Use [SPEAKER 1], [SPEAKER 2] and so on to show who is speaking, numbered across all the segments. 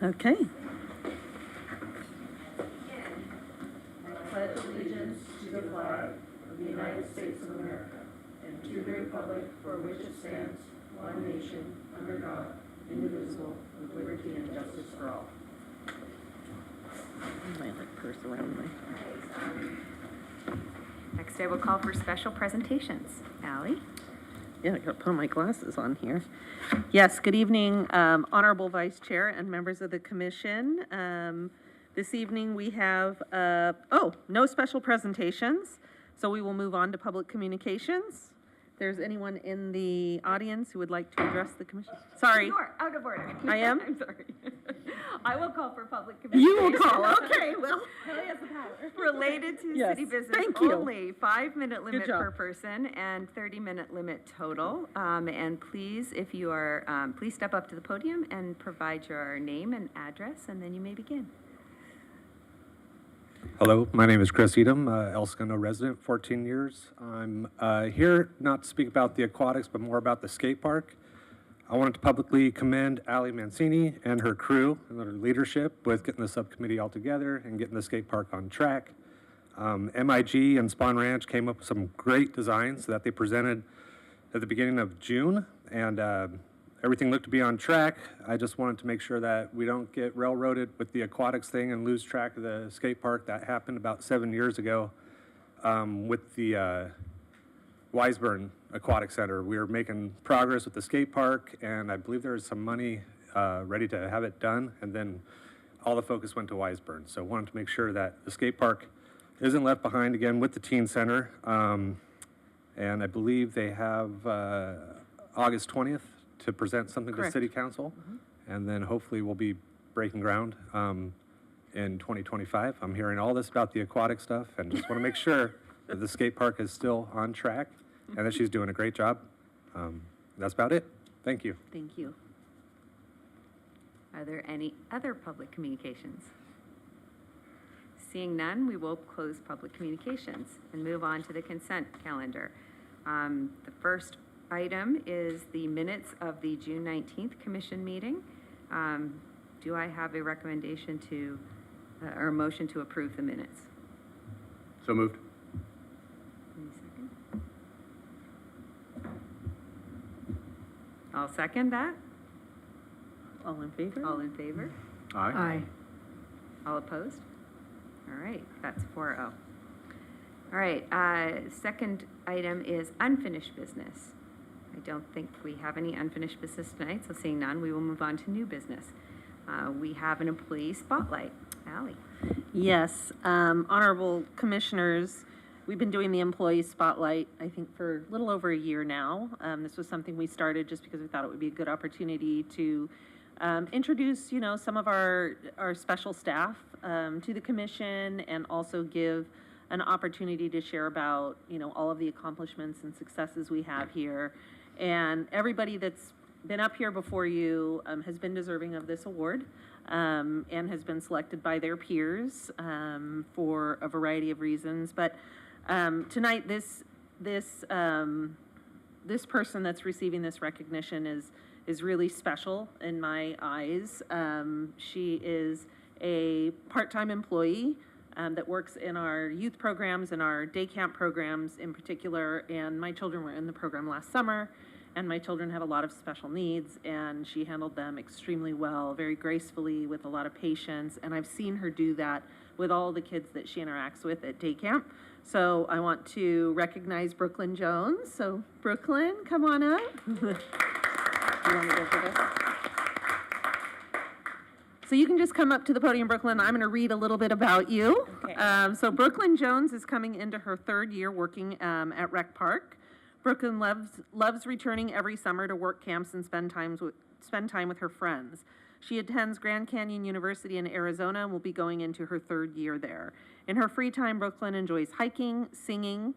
[SPEAKER 1] Okay.
[SPEAKER 2] I pledge allegiance to the flag of the United States of America and to the republic for which it stands, one nation, under God, indivisible, with liberty and justice for all.
[SPEAKER 1] My purse around me.
[SPEAKER 3] Next, I will call for special presentations. Allie?
[SPEAKER 1] Yeah, I gotta put my glasses on here. Yes, good evening, Honorable Vice Chair and members of the commission. This evening we have, no special presentations, so we will move on to public communications. If there's anyone in the audience who would like to address the commission. Sorry.
[SPEAKER 3] You're out of order.
[SPEAKER 1] I am?
[SPEAKER 3] I'm sorry. I will call for public
[SPEAKER 1] You
[SPEAKER 3] communication.
[SPEAKER 1] will call, okay, well.
[SPEAKER 3] Related to
[SPEAKER 1] Yes,
[SPEAKER 3] city business
[SPEAKER 1] thank you.
[SPEAKER 3] only, 5-minute limit
[SPEAKER 1] job.
[SPEAKER 3] per person and 30-minute limit total. And please, if you are, please step up to the podium and provide your name and address, and then you may begin.
[SPEAKER 4] Hello, my name is Chris Edom, El Segundo resident, 14 years. I'm here not to speak about the aquatics, but more about the skate park. I wanted to publicly commend Allie Mancini and her crew and their leadership with getting the subcommittee all together and getting the skate park on track. MIG and Spawn Ranch came up with some great designs that they presented at the beginning of June, and everything looked to be on track. I just wanted to make sure that we don't get railroaded with the aquatics thing and lose track of the skate park. That happened about 7 years ago with the Wiseburn Aquatic Center. We were making progress with the skate park, and I believe there was some money ready to have it done, and then all the focus went to Wiseburn. So wanted to make sure that the skate park isn't left behind again with the teen center. And I believe they have August 20th to present something to
[SPEAKER 1] Correct.
[SPEAKER 4] City Council, and then hopefully we'll be breaking ground in 2025. I'm hearing all this about the aquatic stuff, and just want to make sure that the skate park is still on track and that she's doing a great job. That's about it. Thank you.
[SPEAKER 1] Thank you.
[SPEAKER 3] Are there any other public communications? Seeing none, we will close public communications and move on to the consent calendar. The first item is the minutes of the June 19th commission meeting. Do I have a recommendation to, or a motion to approve the minutes?
[SPEAKER 4] So moved.
[SPEAKER 3] Any second? I'll second that.
[SPEAKER 1] All in favor?
[SPEAKER 3] All in favor?
[SPEAKER 4] Aye.
[SPEAKER 3] All opposed? All right, that's 4-0. All right, second item is unfinished business. I don't think we have any unfinished business tonight, so seeing none, we will move on to new business. We have an employee spotlight. Allie?
[SPEAKER 1] Yes, honorable commissioners, we've been doing the employee spotlight, I think, for a little over a year now. This was something we started just because we thought it would be a good opportunity to introduce, some of our special staff to the commission, and also give an opportunity to share about, all of the accomplishments and successes we have here. And everybody that's been up here before you has been deserving of this award, and has been selected by their peers for a variety of reasons. But tonight, this person that's receiving this recognition is really special in my eyes. She is a part-time employee that works in our youth programs and our day camp programs in particular. And my children were in the program last summer, and my children have a lot of special needs, and she handled them extremely well, very gracefully, with a lot of patience. And I've seen her do that with all the kids that she interacts with at day camp. So I want to recognize Brooklyn Jones. So Brooklyn, come on up. You want to go for this? So you can just come up to the podium, Brooklyn. I'm going to read a little bit about you.
[SPEAKER 3] Okay.
[SPEAKER 1] So Brooklyn Jones is coming into her third year working at Rec Park. Brooklyn loves returning every summer to work camps and spend time with her friends. She attends Grand Canyon University in Arizona and will be going into her third year there. In her free time, Brooklyn enjoys hiking, singing,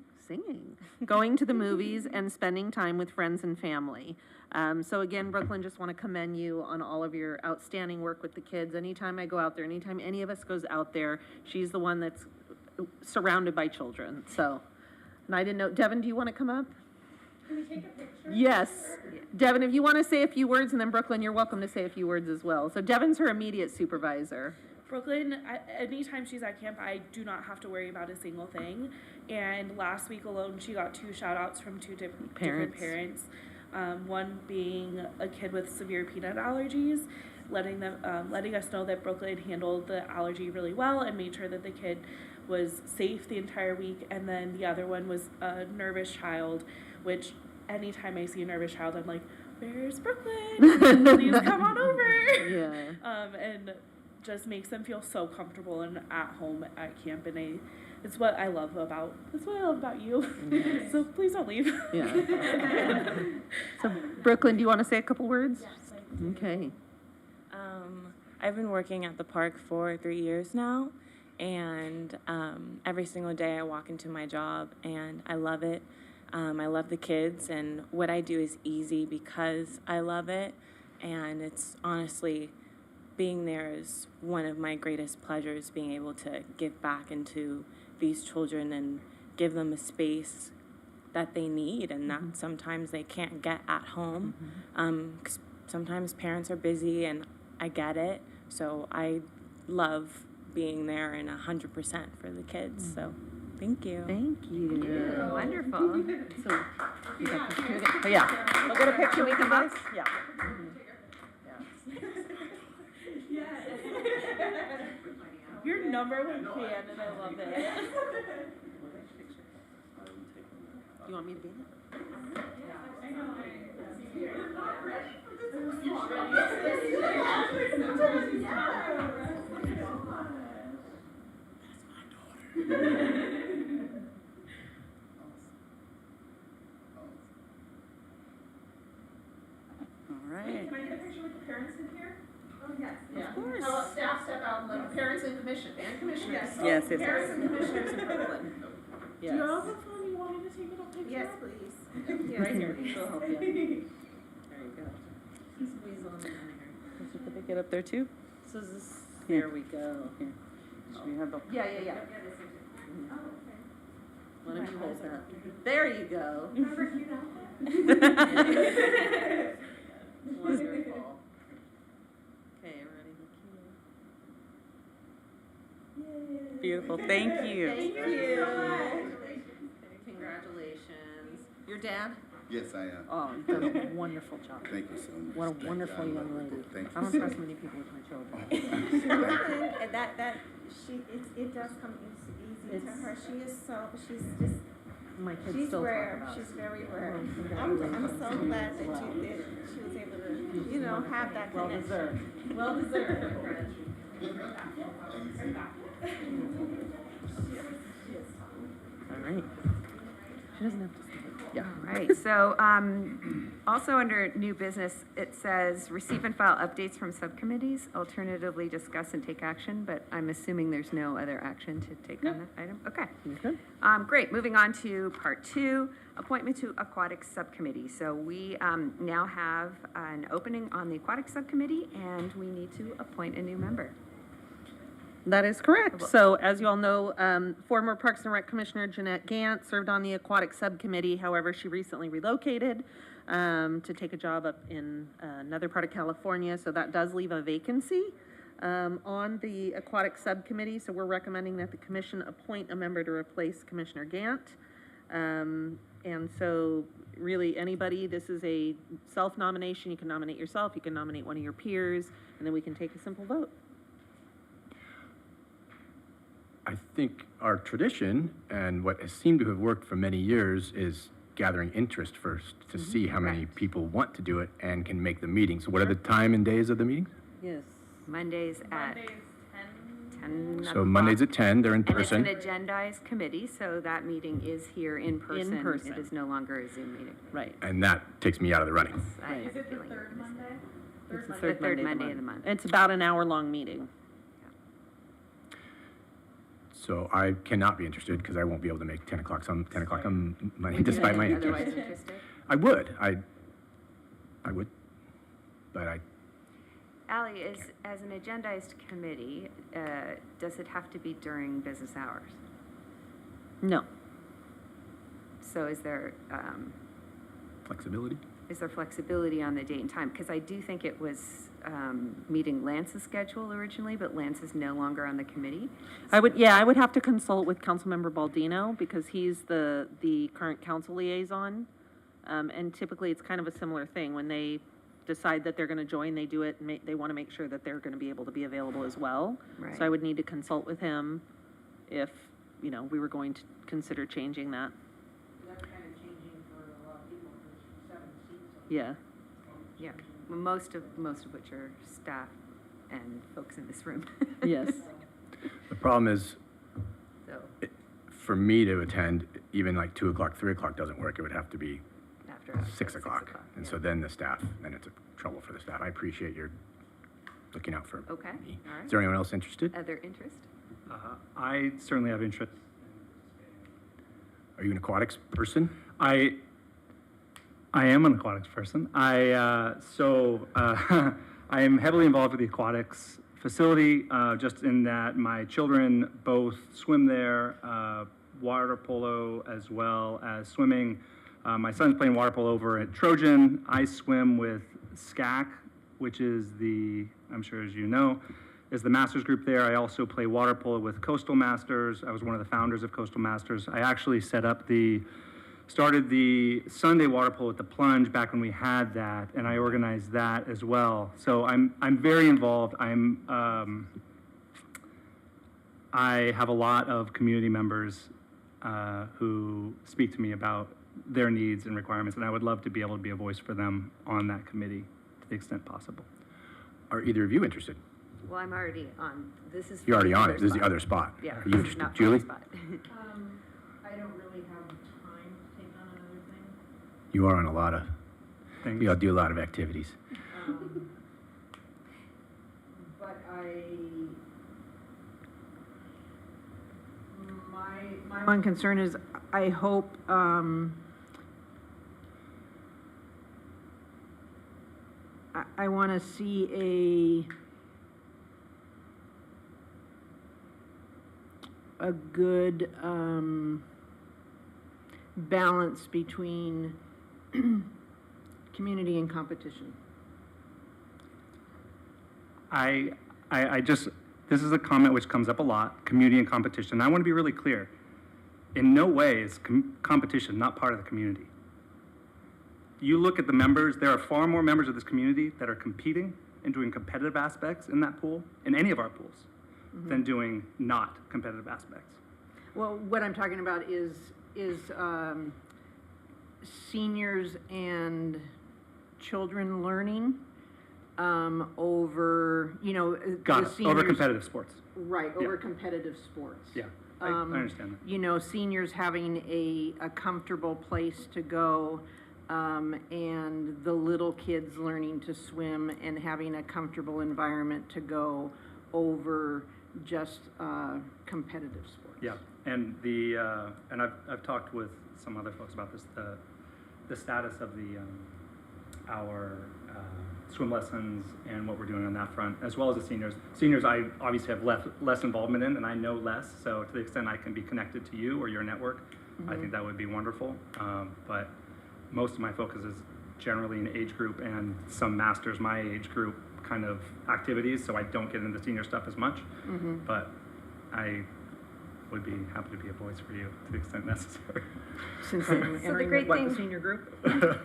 [SPEAKER 1] going to the movies, and spending time with friends and family. So again, Brooklyn, just want to commend you on all of your outstanding work with the kids. Anytime I go out there, anytime any of us goes out there, she's the one that's surrounded by children. So, and I didn't know, Devin, do you want to come up? Yes. Devin, if you want to say a few words, and then Brooklyn, you're welcome to say a few words as well. So Devin's her immediate supervisor.
[SPEAKER 5] Brooklyn, anytime she's at camp, I do not have to worry about a single thing. And last week alone, she got 2 shout-outs from 2 different parents. One being a kid with severe peanut allergies, letting us know that Brooklyn handled the allergy really well and made sure that the kid was safe the entire week. And then the other one was a nervous child, which anytime I see a nervous child, I'm like, "Where's Brooklyn? Please come on over."
[SPEAKER 1] Yeah.
[SPEAKER 5] And just makes them feel so comfortable and at home at camp, and it's what I love about you.
[SPEAKER 1] Yes.
[SPEAKER 5] So please don't leave.
[SPEAKER 1] Yeah. So Brooklyn, do you want to say a couple words?
[SPEAKER 6] Yes.
[SPEAKER 1] Okay.
[SPEAKER 6] I've been working at the park for 3 years now, and every single day I walk into my job and I love it. I love the kids, and what I do is easy because I love it, and it's honestly, being there is one of my greatest pleasures, being able to give back into these children and give them a space that they need and that sometimes they can't get at home. 'Cause sometimes parents are busy, and I get it. So I love being there and 100% for the kids. So thank you.
[SPEAKER 1] Thank you.
[SPEAKER 3] Wonderful.
[SPEAKER 1] So, you got the picture? Oh, yeah. We'll get a picture with you guys? Yeah.
[SPEAKER 5] You're #1 fan, and I love it.
[SPEAKER 1] You want me to be in it?
[SPEAKER 2] All right.
[SPEAKER 1] Can I get a picture with the parents in here? Oh, yes.
[SPEAKER 2] Yeah.
[SPEAKER 1] Of course. How about staff step out, like parents and commissioners.
[SPEAKER 2] Yes,
[SPEAKER 1] Parents and commissioners in Brooklyn.
[SPEAKER 5] Do you have a phone you want me to take a picture?
[SPEAKER 1] Yes, please. Right here, she'll help you. There you go. Squeeze on in there.
[SPEAKER 2] Certificate up there too?
[SPEAKER 1] So this, there we go.
[SPEAKER 2] Here. Should we have the?
[SPEAKER 1] Yeah. One of you holds that. There you go. Wonderful. Okay, ready?
[SPEAKER 2] Beautiful, thank you.
[SPEAKER 1] Thank you. Congratulations. Your dad?
[SPEAKER 7] Yes, I am.
[SPEAKER 1] Oh, you've done a wonderful job.
[SPEAKER 7] Thank you so much.
[SPEAKER 1] What a
[SPEAKER 7] Thank
[SPEAKER 1] wonderful
[SPEAKER 7] God.
[SPEAKER 1] young lady.
[SPEAKER 7] Thank
[SPEAKER 1] I
[SPEAKER 7] you
[SPEAKER 1] don't
[SPEAKER 7] so
[SPEAKER 1] trust
[SPEAKER 7] much.
[SPEAKER 1] many people with my children.
[SPEAKER 8] Brooklyn, it does come easy to
[SPEAKER 1] It's-
[SPEAKER 8] her. She's just,
[SPEAKER 1] My kids
[SPEAKER 8] she's
[SPEAKER 1] still talk
[SPEAKER 8] rare.
[SPEAKER 1] about
[SPEAKER 8] She's
[SPEAKER 1] it.
[SPEAKER 8] very rare.
[SPEAKER 1] Well,
[SPEAKER 8] I'm so
[SPEAKER 1] congratulations.
[SPEAKER 8] glad that she was able to, have that
[SPEAKER 1] Well
[SPEAKER 8] connection.
[SPEAKER 1] deserved. Well deserved. All right. She doesn't have to stay. Yeah.
[SPEAKER 3] All right, so also under new business, it says receive and file updates from subcommittees, alternatively discuss and take action, but I'm assuming there's no other action to take on that item? Okay.
[SPEAKER 1] Good.
[SPEAKER 3] Great, moving on to part 2, appointment to aquatic subcommittee. So we now have an opening on the aquatic subcommittee, and we need to appoint a new member.
[SPEAKER 1] That is correct. So as you all know, former Parks and Rec Commissioner Jeanette Gant served on the aquatic subcommittee. However, she recently relocated to take a job up in another part of California. So that does leave a vacancy on the aquatic subcommittee. So we're recommending that the commission appoint a member to replace Commissioner Gant. And so really anybody, this is a self-nomination. You can nominate yourself, you can nominate one of your peers, and then we can take a simple vote.
[SPEAKER 9] I think our tradition and what has seemed to have worked for many years is gathering interest first to see how many
[SPEAKER 3] Correct.
[SPEAKER 9] people want to do it and can make the meeting. So what are the time and days of the meetings?
[SPEAKER 1] Yes.
[SPEAKER 3] Mondays at 10
[SPEAKER 9] So Mondays at 10, they're in
[SPEAKER 3] And it's an
[SPEAKER 9] person.
[SPEAKER 3] agendized committee, so that meeting is here in person.
[SPEAKER 1] person.
[SPEAKER 3] It is no longer a Zoom meeting.
[SPEAKER 1] Right.
[SPEAKER 9] And that takes me out of the running.
[SPEAKER 3] I have a feeling.
[SPEAKER 1] It's the
[SPEAKER 3] The third Monday of the month.
[SPEAKER 1] It's about an hour-long meeting.
[SPEAKER 9] So I cannot be interested because I won't be able to make 10 o'clock on Monday despite my
[SPEAKER 3] Otherwise
[SPEAKER 9] interest.
[SPEAKER 3] interested?
[SPEAKER 9] I would, but
[SPEAKER 3] Ally, as an agendized committee, does it have to be during business hours?
[SPEAKER 1] No.
[SPEAKER 3] So is there,
[SPEAKER 9] Flexibility?
[SPEAKER 3] Is there flexibility on the date and time? Because I do think it was meeting Lance's schedule originally, but Lance is no longer on the committee.
[SPEAKER 1] I would have to consult with Councilmember Baldino because he's the current council liaison. And typically it's kind of a similar thing. When they decide that they're going to join, they do it, and they want to make sure that they're going to be able to be available as well.
[SPEAKER 3] Right.
[SPEAKER 1] So I would need to consult with him if, you know, we were going to consider changing that.
[SPEAKER 2] That's kind of changing for a lot of people, there's 7 seats.
[SPEAKER 1] Yeah.
[SPEAKER 3] Yeah, well, most of which are staff and folks in this room.
[SPEAKER 1] Yes.
[SPEAKER 9] The problem is,
[SPEAKER 3] So
[SPEAKER 9] for me to attend, even like 2 o'clock, 3 o'clock doesn't work. It would have to be
[SPEAKER 3] after
[SPEAKER 9] 6 o'clock. And
[SPEAKER 3] yeah.
[SPEAKER 9] so then the staff, then it's a trouble for the staff. I appreciate your looking out for
[SPEAKER 3] Okay,
[SPEAKER 9] me.
[SPEAKER 3] all right.
[SPEAKER 9] Is there anyone else interested?
[SPEAKER 3] Other interest?
[SPEAKER 7] I certainly have interest.
[SPEAKER 9] Are you an aquatics person?
[SPEAKER 7] I am an aquatics person. I am heavily involved with the aquatics facility, just in that my children both swim there, water polo as well as swimming. My son's playing water polo over at Trojan. I swim with SCAC, which is I'm sure as you know, is the Masters group there. I also play water polo with Coastal Masters. I was one of the founders of Coastal Masters. I actually started the Sunday water polo at the Plunge back when we had that, and I organized that as well. So I'm very involved. I have a lot of community members who speak to me about their needs and requirements, and I would love to be able to be a voice for them on that committee to the extent possible.
[SPEAKER 9] Are either of you interested?
[SPEAKER 3] Well, I'm already on, this is.
[SPEAKER 9] You're already
[SPEAKER 3] the
[SPEAKER 9] on
[SPEAKER 3] other
[SPEAKER 9] it. This is the
[SPEAKER 3] spot.
[SPEAKER 9] other spot.
[SPEAKER 3] Yeah,
[SPEAKER 9] Are you
[SPEAKER 3] this is
[SPEAKER 9] interested?
[SPEAKER 3] not my
[SPEAKER 9] Julie?
[SPEAKER 3] spot.
[SPEAKER 2] I don't really have time to take on another thing.
[SPEAKER 9] You are on a lot of,
[SPEAKER 7] Thanks.
[SPEAKER 9] you do a lot of activities.
[SPEAKER 2] But my one concern is, I hope, I want to see a good, balance between community and competition.
[SPEAKER 7] This is a comment which comes up a lot, community and competition. I want to be really clear. In no way is competition not part of the community. You look at the members, there are far more members of this community that are competing and doing competitive aspects in that pool, in any of our pools, than doing not competitive aspects.
[SPEAKER 2] Well, what I'm talking about is seniors and children learning over,
[SPEAKER 7] Got
[SPEAKER 2] the
[SPEAKER 7] it,
[SPEAKER 2] seniors.
[SPEAKER 7] over competitive sports.
[SPEAKER 2] Right,
[SPEAKER 7] Yeah.
[SPEAKER 2] over competitive sports.
[SPEAKER 7] Yeah, I understand that.
[SPEAKER 2] Seniors having a comfortable place to go, and the little kids learning to swim and having a comfortable environment to go over just competitive sports.
[SPEAKER 7] Yeah, and and I've talked with some other folks about this, the status of our swim lessons and what we're doing on that front, as well as the seniors. Seniors, I obviously have less involvement in, and I know less, so to the extent I can be connected to you or your network, I think that would be wonderful. But most of my focus is generally in age group and some masters my age group kind of activities, so I don't get into senior stuff as much. But I would be happy to be a voice for you to the extent necessary.
[SPEAKER 2] Since I'm
[SPEAKER 3] So the
[SPEAKER 2] entering
[SPEAKER 3] great
[SPEAKER 2] the
[SPEAKER 3] thing-
[SPEAKER 2] senior group?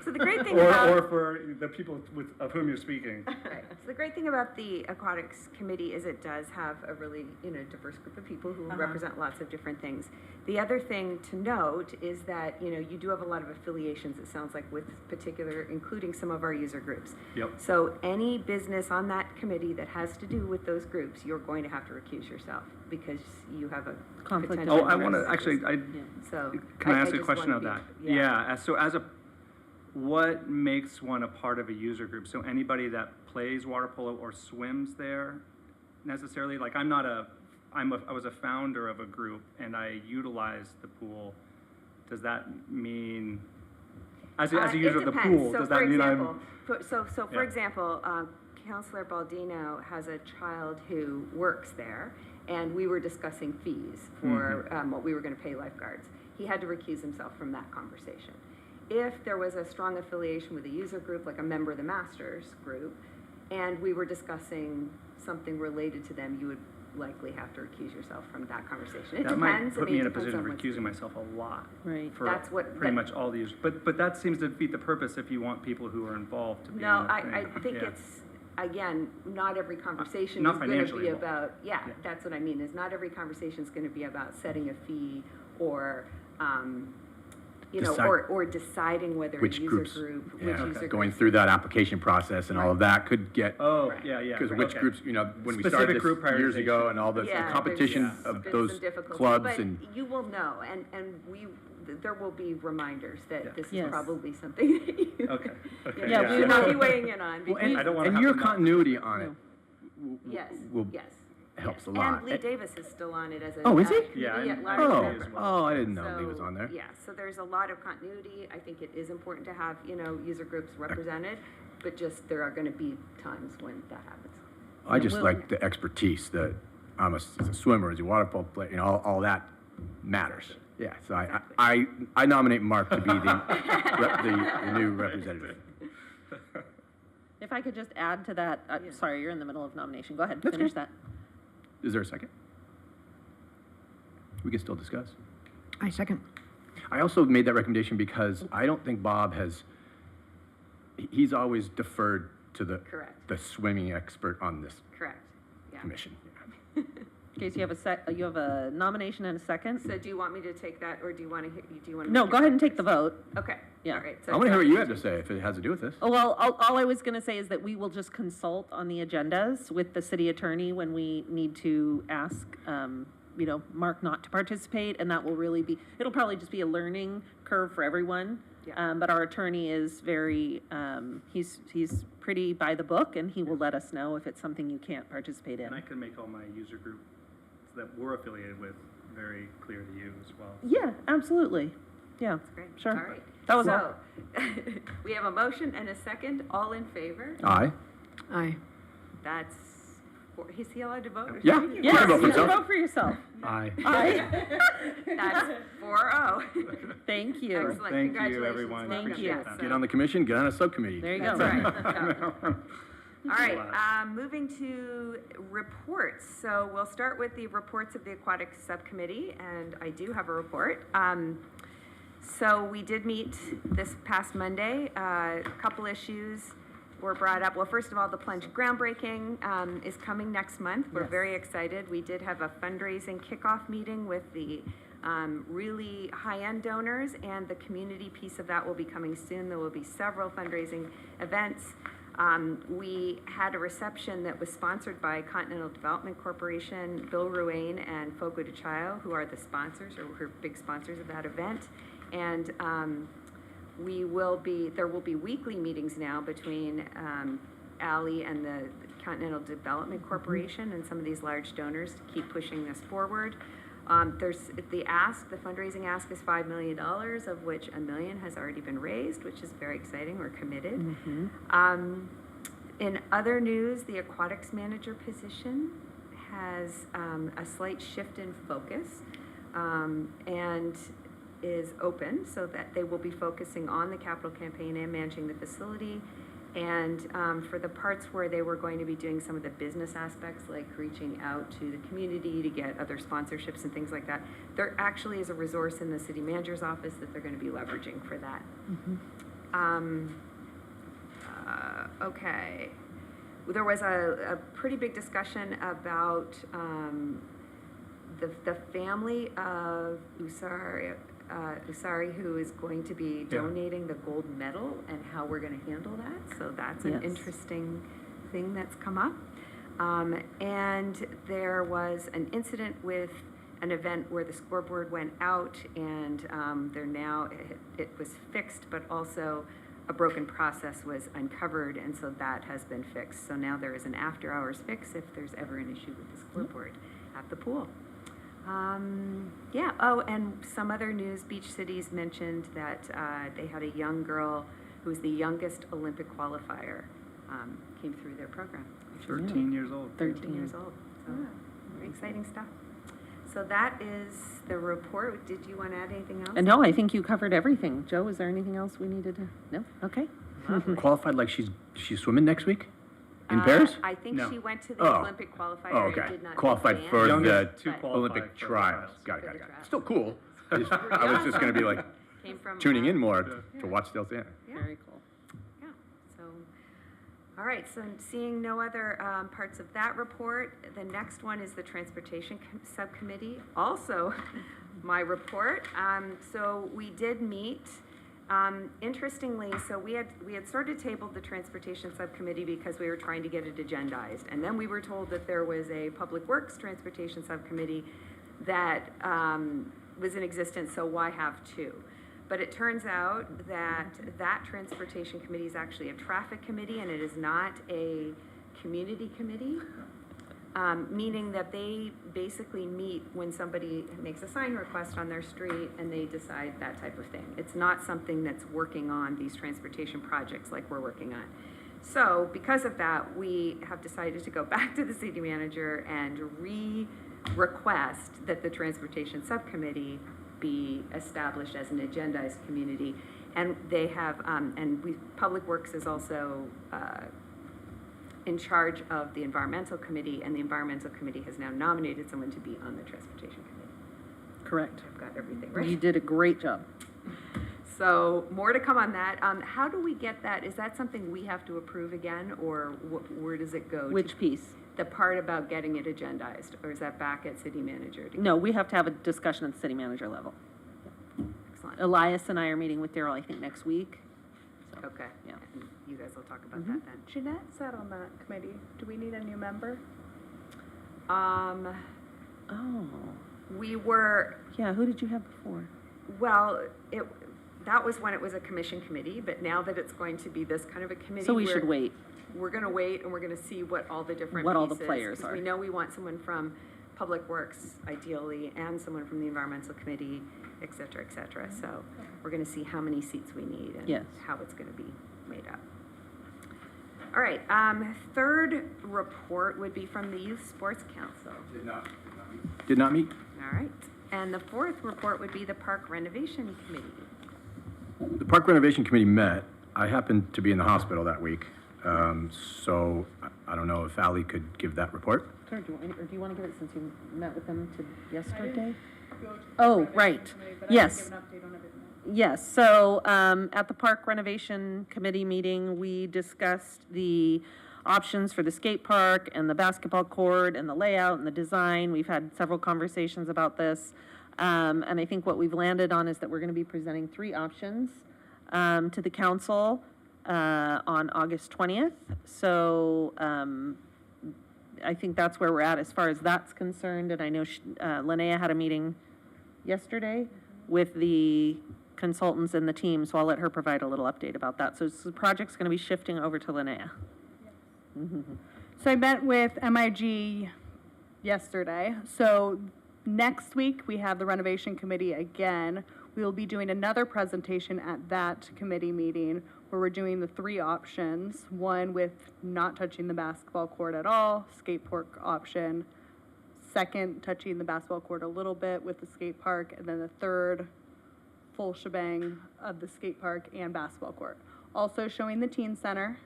[SPEAKER 3] So the great thing about.
[SPEAKER 7] or for the people of whom you're speaking.
[SPEAKER 3] Right. So the great thing about the aquatics committee is it does have a really, diverse group of people who represent lots of different things. The other thing to note is that, you do have a lot of affiliations, it sounds like, with particular, including some of our user groups.
[SPEAKER 7] Yep.
[SPEAKER 3] So any business on that committee that has to do with those groups, you're going to have to recuse yourself because you have a
[SPEAKER 1] Conflict of
[SPEAKER 3] potential
[SPEAKER 7] Oh, I want to,
[SPEAKER 3] interest.
[SPEAKER 7] actually,
[SPEAKER 3] So.
[SPEAKER 7] can I ask a
[SPEAKER 3] just
[SPEAKER 7] question
[SPEAKER 3] wanna
[SPEAKER 7] of that?
[SPEAKER 3] be-
[SPEAKER 7] Yeah, what makes one a part of a user group? So anybody that plays water polo or swims there necessarily? Like, I was a founder of a group and I utilized the pool. Does that mean, as a
[SPEAKER 3] It
[SPEAKER 7] user of the
[SPEAKER 3] depends.
[SPEAKER 7] pool,
[SPEAKER 3] So
[SPEAKER 7] does
[SPEAKER 3] for
[SPEAKER 7] that mean
[SPEAKER 3] example,
[SPEAKER 7] I'm?
[SPEAKER 3] for
[SPEAKER 7] Yeah.
[SPEAKER 3] example, Counselor Baldino has a child who works there, and we were discussing fees for
[SPEAKER 7] Mm-hmm.
[SPEAKER 3] what we were going to pay lifeguards. He had to recuse himself from that conversation. if there was a strong affiliation with a user group, like a member of the masters group, and we were discussing something related to them, you would likely have to recuse yourself from that conversation. It
[SPEAKER 7] That might
[SPEAKER 3] depends.
[SPEAKER 7] put
[SPEAKER 3] I
[SPEAKER 7] me
[SPEAKER 3] mean,
[SPEAKER 7] in
[SPEAKER 3] it
[SPEAKER 7] a
[SPEAKER 3] depends
[SPEAKER 7] position of
[SPEAKER 3] on what's-
[SPEAKER 7] recusing myself a lot.
[SPEAKER 1] Right.
[SPEAKER 7] For
[SPEAKER 3] That's what-
[SPEAKER 7] pretty
[SPEAKER 3] that-
[SPEAKER 7] much all the users. But that seems to defeat the purpose if you want people who are involved to be
[SPEAKER 3] No,
[SPEAKER 7] in the
[SPEAKER 3] I
[SPEAKER 7] thing.
[SPEAKER 3] think
[SPEAKER 7] Yeah.
[SPEAKER 3] it's, again, not every conversation
[SPEAKER 7] Not
[SPEAKER 3] is gonna
[SPEAKER 7] financially
[SPEAKER 3] be
[SPEAKER 7] involved.
[SPEAKER 3] about, yeah,
[SPEAKER 7] Yeah.
[SPEAKER 3] that's what I mean, is not every conversation is gonna be about setting a fee or, you know,
[SPEAKER 9] Decide-
[SPEAKER 3] or deciding whether a
[SPEAKER 9] Which
[SPEAKER 3] user
[SPEAKER 9] groups,
[SPEAKER 3] group, which
[SPEAKER 9] yeah,
[SPEAKER 3] user
[SPEAKER 9] going
[SPEAKER 3] groups-
[SPEAKER 9] through that application process and all of that could get,
[SPEAKER 7] Oh,
[SPEAKER 3] Right.
[SPEAKER 7] yeah, yeah.
[SPEAKER 9] because
[SPEAKER 7] right,
[SPEAKER 9] which
[SPEAKER 7] okay.
[SPEAKER 9] groups, you know, when we
[SPEAKER 7] Specific
[SPEAKER 9] started
[SPEAKER 7] group
[SPEAKER 9] this years ago
[SPEAKER 7] prioritization.
[SPEAKER 9] and all the
[SPEAKER 3] Yeah,
[SPEAKER 9] competition
[SPEAKER 3] there's
[SPEAKER 9] of
[SPEAKER 3] been
[SPEAKER 9] those
[SPEAKER 3] some difficulty,
[SPEAKER 9] clubs
[SPEAKER 3] but
[SPEAKER 9] and,
[SPEAKER 3] you will know, and there will be reminders
[SPEAKER 7] Yeah.
[SPEAKER 3] that this is
[SPEAKER 1] Yes.
[SPEAKER 3] probably something that you.
[SPEAKER 7] Okay, okay.
[SPEAKER 1] Yeah, we
[SPEAKER 3] Should not
[SPEAKER 1] will-
[SPEAKER 3] be weighing in on.
[SPEAKER 9] well,
[SPEAKER 3] because-
[SPEAKER 7] I don't wanna
[SPEAKER 9] and
[SPEAKER 7] have
[SPEAKER 9] your
[SPEAKER 7] to not-
[SPEAKER 9] continuity on it
[SPEAKER 3] Yes,
[SPEAKER 9] will,
[SPEAKER 3] yes.
[SPEAKER 9] helps a
[SPEAKER 3] yes.
[SPEAKER 9] lot.
[SPEAKER 3] And Lee Davis is still on it as a.
[SPEAKER 9] Oh, is he?
[SPEAKER 7] Yeah,
[SPEAKER 3] committee
[SPEAKER 7] I-
[SPEAKER 3] at
[SPEAKER 7] I
[SPEAKER 3] large
[SPEAKER 7] know he
[SPEAKER 3] member.
[SPEAKER 7] is well.
[SPEAKER 9] Oh, I didn't know he was
[SPEAKER 3] So,
[SPEAKER 9] on there.
[SPEAKER 3] Yeah, so there's a lot of continuity. I think it is important to have, you know, user groups represented, but just there are gonna be times when that happens.
[SPEAKER 9] I just
[SPEAKER 1] Will-
[SPEAKER 9] like the expertise that I'm a swimmer, as a water polo player, you know, all that matters. Yeah, so I nominate Mark to be the new representative.
[SPEAKER 1] If I could just add to that, sorry, you're in the middle of nomination. Go ahead,
[SPEAKER 9] That's
[SPEAKER 1] finish
[SPEAKER 9] okay.
[SPEAKER 1] that.
[SPEAKER 9] Is there a second? We can still discuss.
[SPEAKER 2] I second.
[SPEAKER 9] I also made that recommendation because I don't think Bob he's always deferred to
[SPEAKER 3] Correct,
[SPEAKER 9] the swimming expert on this
[SPEAKER 3] correct, yeah.
[SPEAKER 9] commission.
[SPEAKER 1] Okay, so you have a nomination and a second?
[SPEAKER 3] So do you want me to take that, or do you wanna, do you wanna?
[SPEAKER 1] No,
[SPEAKER 3] make
[SPEAKER 1] go
[SPEAKER 3] your
[SPEAKER 1] ahead and take the vote.
[SPEAKER 3] Okay,
[SPEAKER 1] Yeah.
[SPEAKER 3] all right.
[SPEAKER 9] I want to hear what you have to say if it has to do with this.
[SPEAKER 1] Oh, well, all I was gonna say is that we will just consult on the agendas with the city attorney when we need to ask, you know, Mark not to participate, and that will really be, it'll probably just be a learning curve for everyone.
[SPEAKER 3] Yeah.
[SPEAKER 1] But our attorney is very, he's pretty by the book, and he will let us know if it's something you can't participate
[SPEAKER 7] And I
[SPEAKER 1] in.
[SPEAKER 7] can make all my user groups that we're affiliated with very clear to you as well.
[SPEAKER 1] Yeah, absolutely. Yeah,
[SPEAKER 3] Great,
[SPEAKER 1] sure.
[SPEAKER 3] all right.
[SPEAKER 1] That was
[SPEAKER 3] So, we have a motion and a second, all in favor?
[SPEAKER 9] Aye.
[SPEAKER 2] Aye.
[SPEAKER 3] That's, is he allowed to vote? or
[SPEAKER 9] Yeah.
[SPEAKER 3] something?
[SPEAKER 1] Yes,
[SPEAKER 9] vote for
[SPEAKER 1] you can
[SPEAKER 9] himself.
[SPEAKER 1] vote for yourself.
[SPEAKER 7] Aye.
[SPEAKER 1] Aye.
[SPEAKER 3] That's 4-0.
[SPEAKER 1] Thank you.
[SPEAKER 3] Excellent,
[SPEAKER 7] Thank you,
[SPEAKER 3] congratulations.
[SPEAKER 7] everyone.
[SPEAKER 3] Welcome.
[SPEAKER 1] Thank you.
[SPEAKER 3] Yes,
[SPEAKER 9] Get on the commission, get on a subcommittee.
[SPEAKER 1] There you go.
[SPEAKER 3] That's right. All right,
[SPEAKER 7] Wow.
[SPEAKER 3] moving to reports. So we'll start with the reports of the Aquatics Subcommittee, and I do have a report. So we did meet this past Monday. A couple issues were brought up. Well, first of all, the plunge groundbreaking is coming next month. We're
[SPEAKER 1] Yes.
[SPEAKER 3] very excited. We did have a fundraising kickoff meeting with the really high-end donors, and the community piece of that will be coming soon. There will be several fundraising events. We had a reception that was sponsored by Continental Development Corporation, Bill Ruane and Fogo de Chao, who are the sponsors, or who are big sponsors of that event. And there will be weekly meetings now between Ally and the Continental Development Corporation and some of these large donors to keep pushing this forward. There's the fundraising ask is $5 million, of which $1 million has already been raised, which is very exciting. We're committed. In other news, the aquatics manager position has a slight shift in focus and is open, so that they will be focusing on the capital campaign and managing the facility. And for the parts where they were going to be doing some of the business aspects, like reaching out to the community to get other sponsorships and things like that, there actually is a resource in the city manager's office that they're going to be leveraging for that. Okay. There was a pretty big discussion about the family of Usari, who is going to be
[SPEAKER 7] Yeah.
[SPEAKER 3] donating the gold medal, and how we're going to handle that. So that's an
[SPEAKER 1] Yes.
[SPEAKER 3] interesting thing that's come up. And there was an incident with an event where the scoreboard went out, and it was fixed, but also a broken process was uncovered, and so that has been fixed. So now there is an after-hours fix if there's ever an issue with the scoreboard at the pool. Oh, and some other news, Beach Cities mentioned that they had a young girl who was the youngest Olympic qualifier, came through their program. which was
[SPEAKER 7] 13 years old.
[SPEAKER 3] 13 years old. So very exciting stuff. So that is the report. Did you want to add anything else?
[SPEAKER 1] And no, I think you covered everything. Joe, is there anything else we needed to, no? Okay.
[SPEAKER 9] Qualified like she's swimming next week in Paris?
[SPEAKER 3] I think
[SPEAKER 7] No.
[SPEAKER 3] she went to the
[SPEAKER 9] Oh.
[SPEAKER 3] Olympic qualifier
[SPEAKER 9] Oh,
[SPEAKER 3] and
[SPEAKER 9] okay.
[SPEAKER 3] did not.
[SPEAKER 9] Qualified
[SPEAKER 3] advance.
[SPEAKER 9] for
[SPEAKER 7] Youngest
[SPEAKER 9] the
[SPEAKER 7] to qualify
[SPEAKER 9] Olympic
[SPEAKER 7] for the
[SPEAKER 9] trials. Got it,
[SPEAKER 3] For
[SPEAKER 9] got
[SPEAKER 3] the
[SPEAKER 9] it, got it.
[SPEAKER 3] trials.
[SPEAKER 9] Still cool. I was just gonna be like
[SPEAKER 3] Came from,
[SPEAKER 9] tuning in more to watch Dale Santa.
[SPEAKER 3] Yeah.
[SPEAKER 1] Very cool.
[SPEAKER 3] Yeah, so, all right, so seeing no other parts of that report, the next one is the Transportation Subcommittee, also my report. So we did meet, interestingly, so we had sort of tabled the Transportation Subcommittee because we were trying to get it agendized. And then we were told that there was a Public Works Transportation Subcommittee that was in existence, so why have two? But it turns out that that Transportation Committee is actually a traffic committee and it is not a community committee, meaning that they basically meet when somebody makes a sign request on their street and they decide that type of thing. It's not something that's working on these transportation projects like we're working on. So because of that, we have decided to go back to the city manager and request that the Transportation Subcommittee be established as an agendized community. And they have, Public Works is also in charge of the Environmental Committee, and the Environmental Committee has now nominated someone to be on the Transportation Committee.
[SPEAKER 1] Correct.
[SPEAKER 3] I've got everything
[SPEAKER 1] You
[SPEAKER 3] right.
[SPEAKER 1] did a great job.
[SPEAKER 3] So more to come on that. How do we get that? Is that something we have to approve again, or where does it go?
[SPEAKER 1] Which piece?
[SPEAKER 3] The part about getting it agendized, or is that back at city manager?
[SPEAKER 1] No, we have to have a discussion at the city manager level.
[SPEAKER 3] Excellent.
[SPEAKER 1] Elias and I are meeting with Daryl, I think, next week. So,
[SPEAKER 3] Okay.
[SPEAKER 1] Yeah.
[SPEAKER 3] And you guys will talk about
[SPEAKER 1] Mhm.
[SPEAKER 3] that then.
[SPEAKER 8] Jeanette sat on that committee. Do we need a new member?
[SPEAKER 1] Oh,
[SPEAKER 3] We were,
[SPEAKER 1] yeah, who did you have before?
[SPEAKER 3] well, that was when it was a commission committee, but now that it's going to be this kind of a committee.
[SPEAKER 1] So we should wait.
[SPEAKER 3] We're gonna wait and we're gonna see what all the different
[SPEAKER 1] What all the
[SPEAKER 3] pieces,
[SPEAKER 1] players
[SPEAKER 3] 'cause
[SPEAKER 1] are.
[SPEAKER 3] we know we want someone from Public Works ideally, and someone from the Environmental Committee, et cetera, so we're gonna see how many seats we need and
[SPEAKER 1] Yes.
[SPEAKER 3] how it's gonna be made up. All right, third report would be from the Youth Sports Council.
[SPEAKER 9] Did not meet.
[SPEAKER 3] All right, and the fourth report would be the Park Renovation Committee.
[SPEAKER 9] The Park Renovation Committee met. I happened to be in the hospital that week, so I don't know if Ally could give that report.
[SPEAKER 1] Sure, do you want to give it since you met with them yesterday? Oh, right. Yes. Yes, so at the Park Renovation Committee meeting, we discussed the options for the skate park and the basketball court and the layout and the design. We've had several conversations about this. And I think what we've landed on is that we're going to be presenting three options to the council on August 20th. So I think that's where we're at as far as that's concerned. And I know Linnea had a meeting yesterday with the consultants and the team, so I'll let her provide a little update about that. So the project's going to be shifting over to Linnea.
[SPEAKER 10] So I met with MIG yesterday. So next week, we have the renovation committee again. We will be doing another presentation at that committee meeting where we're doing the three options. One with not touching the basketball court at all, skate park option. Second, touching the basketball court a little bit with the skate park. And then the third, full shebang of the skate park and basketball court. Also showing the teen center,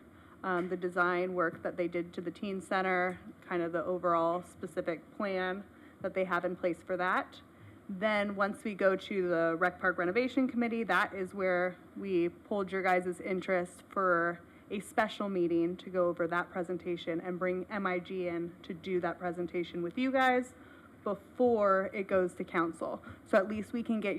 [SPEAKER 10] the design work that they did to the teen center, kind of the overall specific plan that they have in place for that. Then once we go to the Rec Park Renovation Committee, that is where we pulled your guys' interest for a special meeting to go over that presentation and bring MIG in to do that presentation with you guys before it goes to council. So at least we can get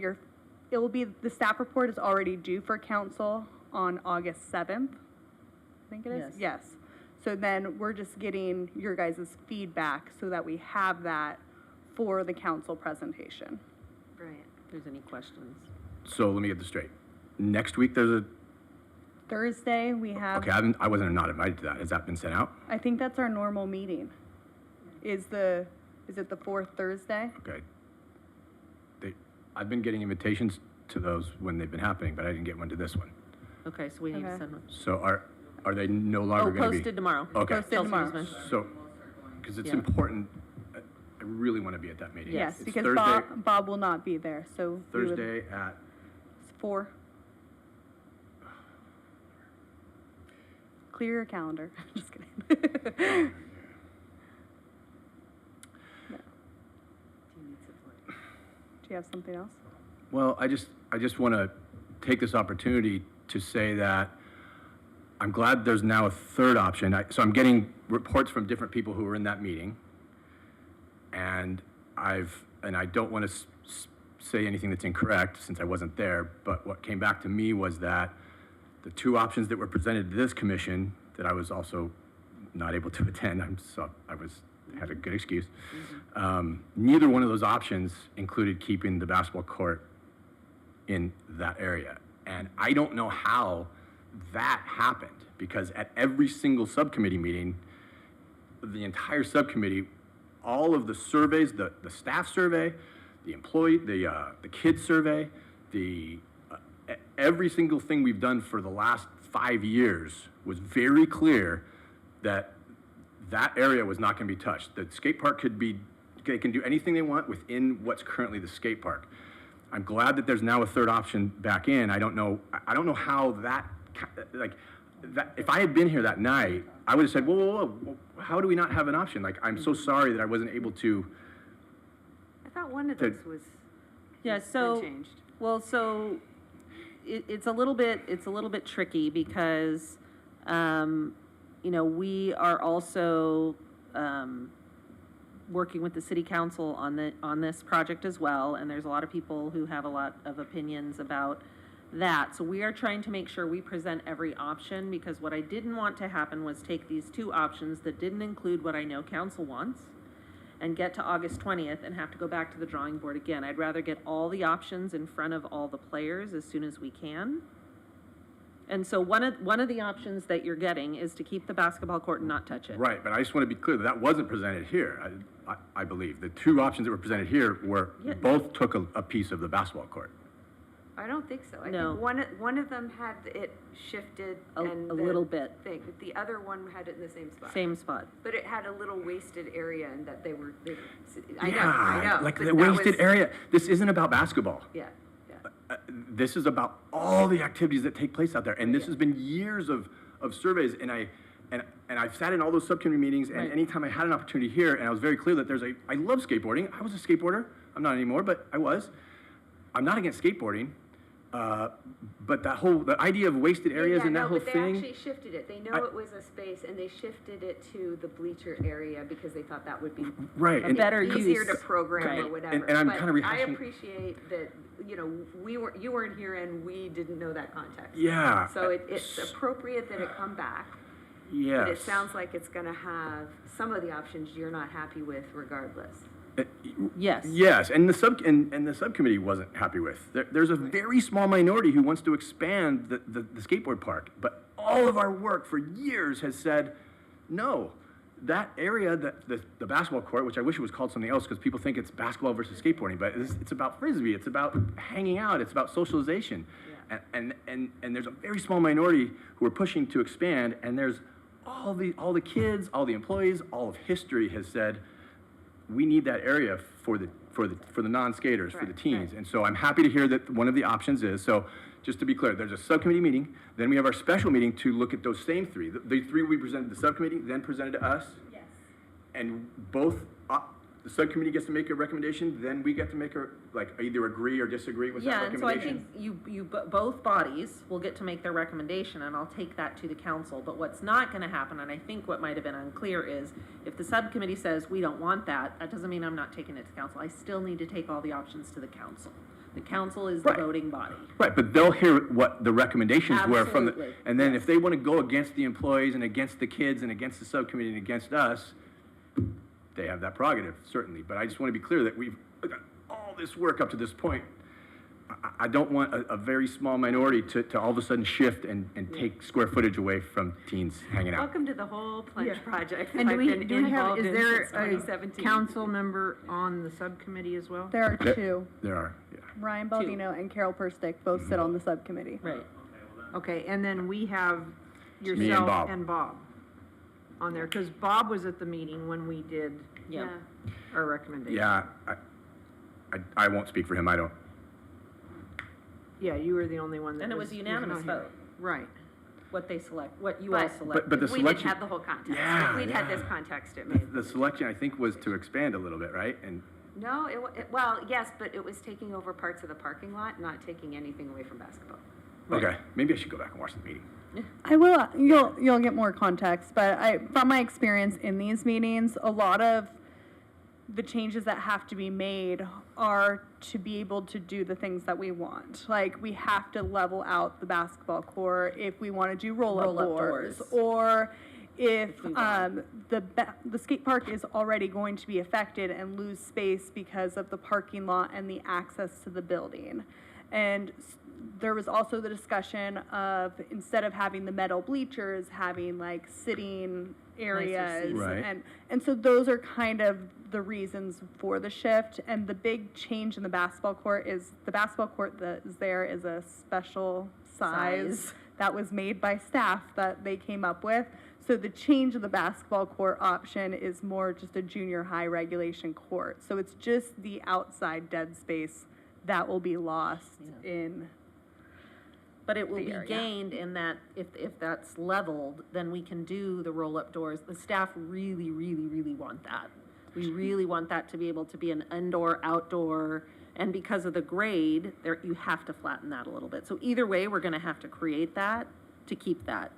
[SPEAKER 10] the staff report is already due for council on August 7th. I think it is? Yes. So then we're just getting your guys' feedback so that we have that for the council presentation.
[SPEAKER 3] Brilliant.
[SPEAKER 1] If there's any questions.
[SPEAKER 9] So let me get this straight. Next week, there's a,
[SPEAKER 10] Thursday, we have,
[SPEAKER 9] okay, I wasn't not invited to that. Has that been sent out?
[SPEAKER 10] I think that's our normal meeting. Is it the fourth Thursday?
[SPEAKER 9] Okay. I've been getting invitations to those when they've been happening, but I didn't get one to this one.
[SPEAKER 1] Okay, so we need to
[SPEAKER 10] Okay.
[SPEAKER 1] send one.
[SPEAKER 9] So are they no
[SPEAKER 1] Oh,
[SPEAKER 9] longer going to be?
[SPEAKER 1] posted tomorrow.
[SPEAKER 9] Okay.
[SPEAKER 10] Posted
[SPEAKER 1] Chelsea
[SPEAKER 10] tomorrow.
[SPEAKER 1] Guzman.
[SPEAKER 9] So, because it's
[SPEAKER 1] Yeah.
[SPEAKER 9] important, I really want to be at that meeting.
[SPEAKER 10] Yes,
[SPEAKER 9] It's
[SPEAKER 10] because
[SPEAKER 9] Thursday,
[SPEAKER 10] Bob will not be there, so. we would-
[SPEAKER 9] Thursday at,
[SPEAKER 10] It's 4. Clear your calendar. Just kidding. No. Do you have something else?
[SPEAKER 9] well, I just want to take this opportunity to say that I'm glad there's now a third option. So I'm getting reports from different people who were in that meeting. And I don't want to say anything that's incorrect since I wasn't there, but what came back to me was that the two options that were presented to this commission that I was also not able to attend, had a good excuse. Neither one of those options included keeping the basketball court in that area. And I don't know how that happened, because at every single subcommittee meeting, the entire subcommittee, all of the surveys, the staff survey, the employee, the kids survey, every single thing we've done for the last 5 years was very clear that that area was not going to be touched. The skate park they can do anything they want within what's currently the skate park. I'm glad that there's now a third option back in. I don't know how that, if I had been here that night, I would have said, whoa, how do we not have an option? Like, I'm so sorry that I wasn't able to.
[SPEAKER 3] I thought one of those was
[SPEAKER 1] Yeah, so,
[SPEAKER 3] unchanged.
[SPEAKER 1] well, so it's a little bit tricky because, we are also, working with the city council on this project as well, and there's a lot of people who have a lot of opinions about that. So we are trying to make sure we present every option, because what I didn't want to happen was take these two options that didn't include what I know council wants and get to August 20th and have to go back to the drawing board again. I'd rather get all the options in front of all the players as soon as we can. And so one of the options that you're getting is to keep the basketball court and not touch it.
[SPEAKER 9] Right, but I just want to be clear that wasn't presented here, I believe. The two options that were presented here both took a piece of the basketball court.
[SPEAKER 3] I don't think so. I
[SPEAKER 1] No.
[SPEAKER 3] think one of them had it shifted
[SPEAKER 1] A
[SPEAKER 3] and
[SPEAKER 1] little bit.
[SPEAKER 3] The other one had it in the same spot.
[SPEAKER 1] Same spot.
[SPEAKER 3] But it had a little wasted area, and that I know.
[SPEAKER 9] Like
[SPEAKER 3] but
[SPEAKER 9] the
[SPEAKER 3] that
[SPEAKER 9] wasted
[SPEAKER 3] was-
[SPEAKER 9] area. This isn't about basketball.
[SPEAKER 3] Yeah.
[SPEAKER 9] This is about all the activities that take place out there, and this has been years of surveys. And I've sat in all those subcommittee meetings, and
[SPEAKER 1] Right.
[SPEAKER 9] anytime I had an opportunity here, and I was very clear that I love skateboarding. I was a skateboarder. I'm not anymore, but I was. I'm not against skateboarding, but the idea of wasted areas and that whole
[SPEAKER 3] but they
[SPEAKER 9] thing.
[SPEAKER 3] actually shifted it. They know it was a space, and they shifted it to the bleacher area because they thought that would be
[SPEAKER 9] Right.
[SPEAKER 1] A better
[SPEAKER 3] easier
[SPEAKER 1] use.
[SPEAKER 3] to program
[SPEAKER 1] Right.
[SPEAKER 3] or whatever.
[SPEAKER 9] And I'm
[SPEAKER 3] But
[SPEAKER 9] kinda rehashing-
[SPEAKER 3] I appreciate that, you weren't here and we didn't know that context.
[SPEAKER 9] Yeah.
[SPEAKER 3] So it's appropriate that it come back.
[SPEAKER 9] Yes.
[SPEAKER 3] But it sounds like it's gonna have some of the options you're not happy with regardless.
[SPEAKER 1] Yes.
[SPEAKER 9] Yes, and the subcommittee wasn't happy with. There's a very small minority who wants to expand the skateboard park, but all of our work for years has said, no, that area, the basketball court, which I wish it was called something else because people think it's basketball versus skateboarding, but it's about frisbee, it's about hanging out, it's about socialization.
[SPEAKER 3] Yeah.
[SPEAKER 9] And there's a very small minority who are pushing to expand, and there's all the kids, all the employees, all of history has said, we need that area for the non-skaters, for the
[SPEAKER 3] Correct,
[SPEAKER 9] teens.
[SPEAKER 3] right.
[SPEAKER 9] And so I'm happy to hear that one of the options is, so just to be clear, there's a subcommittee meeting, then we have our special meeting to look at those same three. The three we presented to the subcommittee, then presented to us.
[SPEAKER 8] Yes.
[SPEAKER 9] And both, the subcommittee gets to make a recommendation, then we get to make either agree or disagree with that
[SPEAKER 1] Yeah, and so I
[SPEAKER 9] recommendation.
[SPEAKER 1] think both bodies will get to make their recommendation, and I'll take that to the council. But what's not gonna happen, and I think what might have been unclear, is if the subcommittee says, we don't want that, that doesn't mean I'm not taking it to council. I still need to take all the options to the council. The council is the
[SPEAKER 9] Right.
[SPEAKER 1] voting body.
[SPEAKER 9] Right, but they'll hear what the recommendations were from
[SPEAKER 1] Absolutely,
[SPEAKER 9] and then if they want to go against the employees and against the kids and against the subcommittee and against us, they have that prerogative, certainly. But I just want to be clear that we've done all this work up to this point. I don't want a very small minority to all of a sudden shift and take square footage away from teens hanging out.
[SPEAKER 3] Welcome to the whole plunge project that
[SPEAKER 2] And
[SPEAKER 3] I've been involved in since 2017.
[SPEAKER 2] council member on the subcommittee as well?
[SPEAKER 10] There are
[SPEAKER 9] There-
[SPEAKER 10] two,
[SPEAKER 9] There are, yeah.
[SPEAKER 10] Ryan Baldino and Carol Perstick, both sit on the subcommittee.
[SPEAKER 1] Right.
[SPEAKER 2] Okay, and then we have
[SPEAKER 9] Me and
[SPEAKER 2] yourself
[SPEAKER 9] Bob.
[SPEAKER 2] and Bob. on there, because Bob was at the meeting when we did
[SPEAKER 1] Yeah.
[SPEAKER 2] our recommendation.
[SPEAKER 9] Yeah, I won't speak for him, I don't.
[SPEAKER 2] Yeah, you were the only one that
[SPEAKER 1] And it was unanimous
[SPEAKER 2] not here.
[SPEAKER 1] vote,
[SPEAKER 2] Right.
[SPEAKER 1] what they select, what you all
[SPEAKER 3] But-
[SPEAKER 1] select.
[SPEAKER 9] But the
[SPEAKER 3] If we didn't
[SPEAKER 9] selection,
[SPEAKER 3] have the whole context.
[SPEAKER 9] Yeah,
[SPEAKER 3] If we'd had
[SPEAKER 9] yeah.
[SPEAKER 3] this context, it made.
[SPEAKER 9] the selection, I think, was to expand a little bit, right? And,
[SPEAKER 3] No, well, yes, but it was taking over parts of the parking lot, not taking anything away from basketball.
[SPEAKER 9] okay, maybe I should go back and watch the meeting.
[SPEAKER 10] I will, you'll get more context, but from my experience in these meetings, a lot of the changes that have to be made are to be able to do the things that we want. Like, we have to level out the basketball court if we want to do roll-up
[SPEAKER 1] Roll-up
[SPEAKER 10] doors.
[SPEAKER 1] doors.
[SPEAKER 10] Or if
[SPEAKER 1] we want.
[SPEAKER 10] the skate park is already going to be affected and lose space because of the parking lot and the access to the building. And there was also the discussion of, instead of having the metal bleachers, having like sitting areas.
[SPEAKER 1] seats.
[SPEAKER 9] Right.
[SPEAKER 10] And so those are kind of the reasons for the shift. And the big change in the basketball court is, the basketball court that is there is a special size that was made by staff that they came up with. So the change of the basketball court option is more just a junior high regulation court. So it's just the outside dead space that will be lost in.
[SPEAKER 1] But it will
[SPEAKER 10] the
[SPEAKER 1] be
[SPEAKER 10] area.
[SPEAKER 1] gained in that if that's leveled, then we can do the roll-up doors. The staff really, really, really want that. We really want that to be able to be an indoor, outdoor, and because of the grade, there, you have to flatten that a little bit. So either way, we're gonna have to create that to keep that.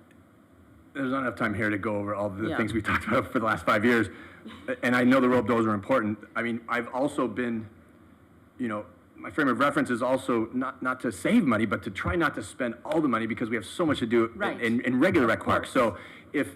[SPEAKER 9] There's not enough time here to go over all the
[SPEAKER 1] Yeah.
[SPEAKER 9] things we talked about for the last 5 years. And I know the rope doors are important. I mean, I've also been, my frame of reference is also not to save money, but to try not to spend all the money because we have so much to do
[SPEAKER 1] Right.
[SPEAKER 9] in regular rec parks. So if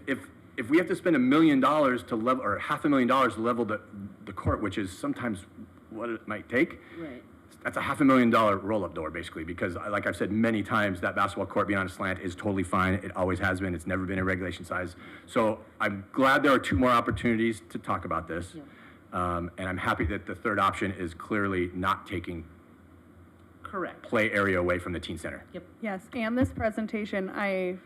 [SPEAKER 9] we have to spend $1 million to level, or $500,000 to level the court, which is sometimes what it might take,
[SPEAKER 1] Right.
[SPEAKER 9] that's a $500,000 roll-up door, basically, because like I've said many times, that basketball court being on a slant is totally fine. It always has been. It's never been a regulation size. So I'm glad there are 2 more opportunities to talk about this. And I'm happy that the third option is clearly not taking
[SPEAKER 1] Correct.
[SPEAKER 9] play area away from the teen center.
[SPEAKER 10] Yes, and this presentation, I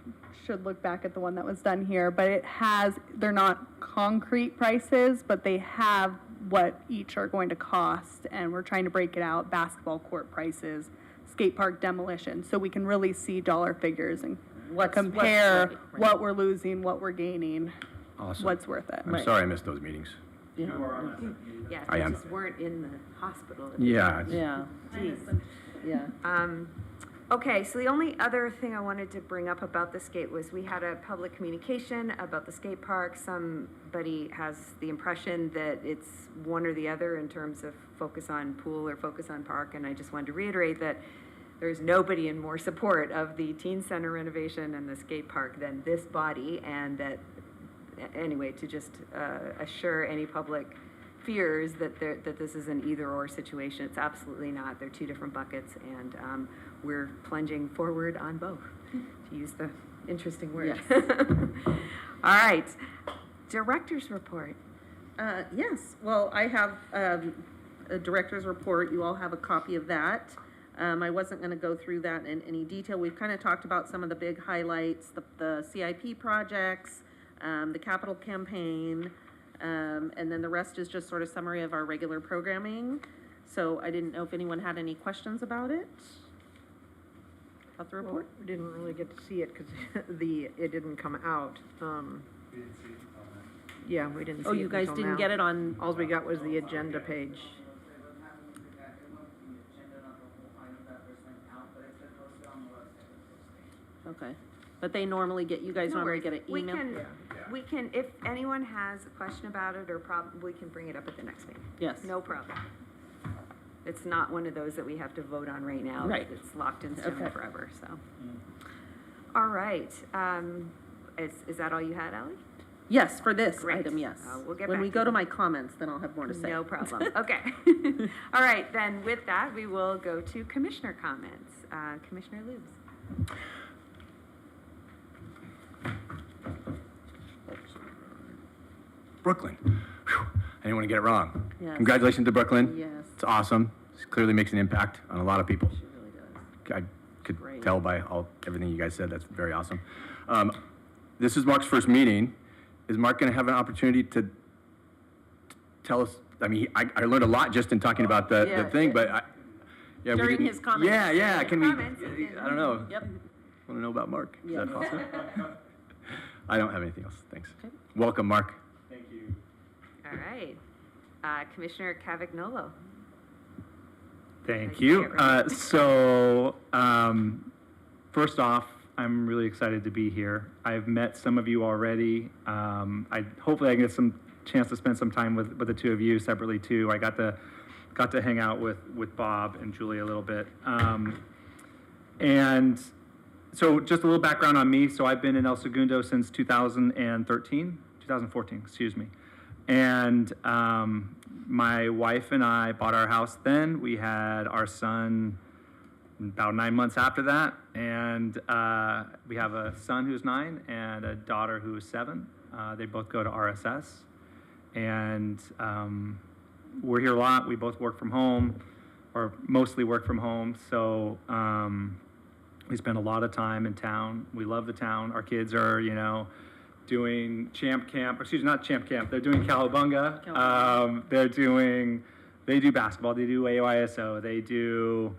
[SPEAKER 10] should look back at the one that was done here, but it has, they're not concrete prices, but they have what each are going to cost, and we're trying to break it out, basketball court prices, skate park demolition, so we can really see dollar figures and compare
[SPEAKER 1] right, right.
[SPEAKER 10] what we're losing, what we're gaining,
[SPEAKER 9] Awesome.
[SPEAKER 10] what's worth it.
[SPEAKER 9] I'm sorry I missed those meetings.
[SPEAKER 1] Yeah.
[SPEAKER 3] Yeah,
[SPEAKER 9] I
[SPEAKER 3] they
[SPEAKER 9] am.
[SPEAKER 3] just weren't in the hospital.
[SPEAKER 9] Yeah.
[SPEAKER 1] Yeah. Yeah.
[SPEAKER 3] Okay, so the only other thing I wanted to bring up about the skate was we had a public communication about the skate park. Somebody has the impression that it's one or the other in terms of focus on pool or focus on park, and I just wanted to reiterate that there's nobody in more support of the teen center renovation and the skate park than this body, and that, anyway, to just assure any public fears that this is an either-or situation. It's absolutely not. They're 2 different buckets, and we're plunging forward on both, to use the interesting word. All right, director's report.
[SPEAKER 1] Yes, well, I have a director's report. You all have a copy of that. I wasn't going to go through that in any detail. We've kind of talked about some of the big highlights, the CIP projects, the capital campaign, and then the rest is just sort of summary of our regular programming. So I didn't know if anyone had any questions about it, about the report.
[SPEAKER 2] We didn't really get to see it because it didn't come out. Yeah, we didn't see it.
[SPEAKER 1] Oh, you guys
[SPEAKER 2] until
[SPEAKER 1] didn't
[SPEAKER 2] now.
[SPEAKER 1] get it on,
[SPEAKER 2] All we got was the agenda page.
[SPEAKER 1] okay. But they normally get, you guys
[SPEAKER 3] No
[SPEAKER 1] normally
[SPEAKER 3] worries.
[SPEAKER 1] get an email?
[SPEAKER 3] We can, if anyone has a question about it or we can bring it up at the next meeting.
[SPEAKER 1] Yes.
[SPEAKER 3] No problem. It's not one of those that we have to vote on right now.
[SPEAKER 1] Right.
[SPEAKER 3] It's locked in stone
[SPEAKER 1] Okay.
[SPEAKER 3] forever, so. All right, is that all you had, Ally?
[SPEAKER 1] Yes, for this
[SPEAKER 3] Great.
[SPEAKER 1] item, yes.
[SPEAKER 3] We'll get
[SPEAKER 1] When
[SPEAKER 3] back
[SPEAKER 1] we
[SPEAKER 3] to
[SPEAKER 1] go to
[SPEAKER 3] them.
[SPEAKER 1] my comments, then I'll have more to say.
[SPEAKER 3] No problem, okay. All right, then with that, we will go to commissioner comments. Commissioner Lubes.
[SPEAKER 9] Brooklyn. Whew. I didn't want to get it wrong.
[SPEAKER 1] Yes.
[SPEAKER 9] Congratulations to Brooklyn.
[SPEAKER 1] Yes.
[SPEAKER 9] It's awesome. It clearly makes an impact on a lot of people.
[SPEAKER 1] She really does.
[SPEAKER 9] I could
[SPEAKER 1] Great.
[SPEAKER 9] tell by everything you guys said. That's very awesome. This is Mark's first meeting, is Mark going to have an opportunity to tell us? I mean, I learned a lot just in talking about the
[SPEAKER 1] Yeah.
[SPEAKER 9] thing, but yeah, we
[SPEAKER 1] During
[SPEAKER 9] didn't-
[SPEAKER 1] his comments.
[SPEAKER 9] Yeah, can we?
[SPEAKER 3] Comments, you can-
[SPEAKER 9] I don't know.
[SPEAKER 1] Yep.
[SPEAKER 9] Want to know about Mark? Is
[SPEAKER 1] Yeah.
[SPEAKER 9] that possible? I don't have anything else. Thanks.
[SPEAKER 1] Okay.
[SPEAKER 9] Welcome, Mark.
[SPEAKER 7] Thank you.
[SPEAKER 3] All right. Commissioner Cavagnolo.
[SPEAKER 7] Thank
[SPEAKER 3] you
[SPEAKER 7] you.
[SPEAKER 3] get ready.
[SPEAKER 7] First off, I'm really excited to be here. I've met some of you already. Hopefully I can get some chance to spend some time with the two of you separately too. I got to hang out with Bob and Julie a little bit. And so just a little background on me. So I've been in El Segundo since 2014, excuse me. And my wife and I bought our house then. We had our son about 9 months after that. And we have a son who's 9 and a daughter who is 7. They both go to RSS. And we're here a lot. We both work from home, or mostly work from home. So we spend a lot of time in town. We love the town. Our kids are, doing Champ Camp. Excuse me, not Champ Camp. They're doing Cowabunga. They do basketball. They do AYSO. They do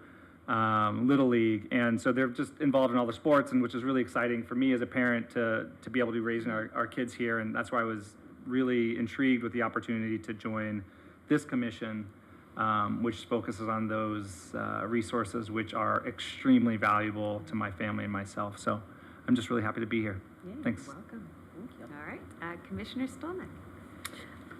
[SPEAKER 7] Little League. And so they're just involved in all the sports, and which is really exciting for me as a parent to be able to be raising our kids here. And that's why I was really intrigued with the opportunity to join this commission, which focuses on those resources which are extremely valuable to my family and myself. So I'm just really happy to be here.
[SPEAKER 3] Yeah,
[SPEAKER 7] Thanks.
[SPEAKER 3] Welcome. Thank you. All right. Commissioner Stolnick.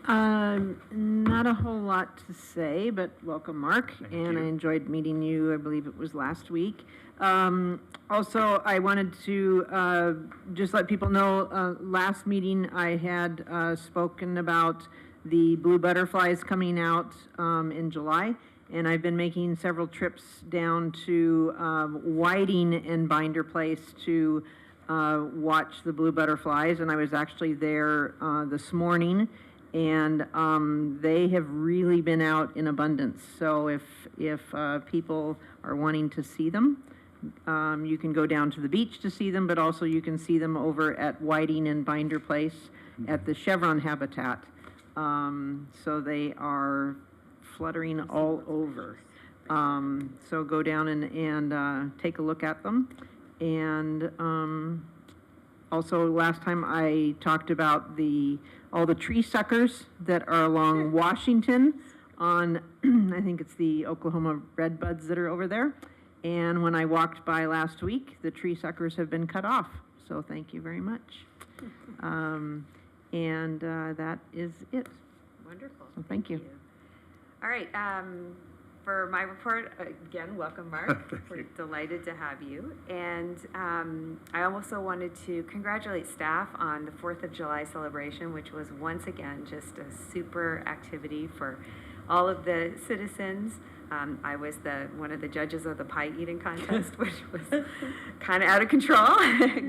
[SPEAKER 2] Not a whole lot to say, but welcome, Mark.
[SPEAKER 7] Thank
[SPEAKER 2] And I
[SPEAKER 7] you.
[SPEAKER 2] enjoyed meeting you, I believe it was last week. Also, I wanted to just let people know, last meeting I had spoken about the blue butterflies coming out in July. And I've been making several trips down to Whiting and Binder Place to watch the blue butterflies. And I was actually there this morning. And they have really been out in abundance. So if people are wanting to see them, you can go down to the beach to see them, but also you can see them over at Whiting and Binder Place at the Chevron habitat. So they are fluttering all over. So go down and take a look at them. And also, last time I talked about all the tree suckers that are along Washington on, I think it's the Oklahoma redbuds that are over there. And when I walked by last week, the tree suckers have been cut off. So thank you very much. And that is it.
[SPEAKER 3] Wonderful.
[SPEAKER 2] So thank you.
[SPEAKER 3] All right. For my report, again, welcome, Mark. We're delighted to have you. And I also wanted to congratulate staff on the 4th of July celebration, which was once again just a super activity for all of the citizens. I was one of the judges of the pie eating contest, which was kind of out of control,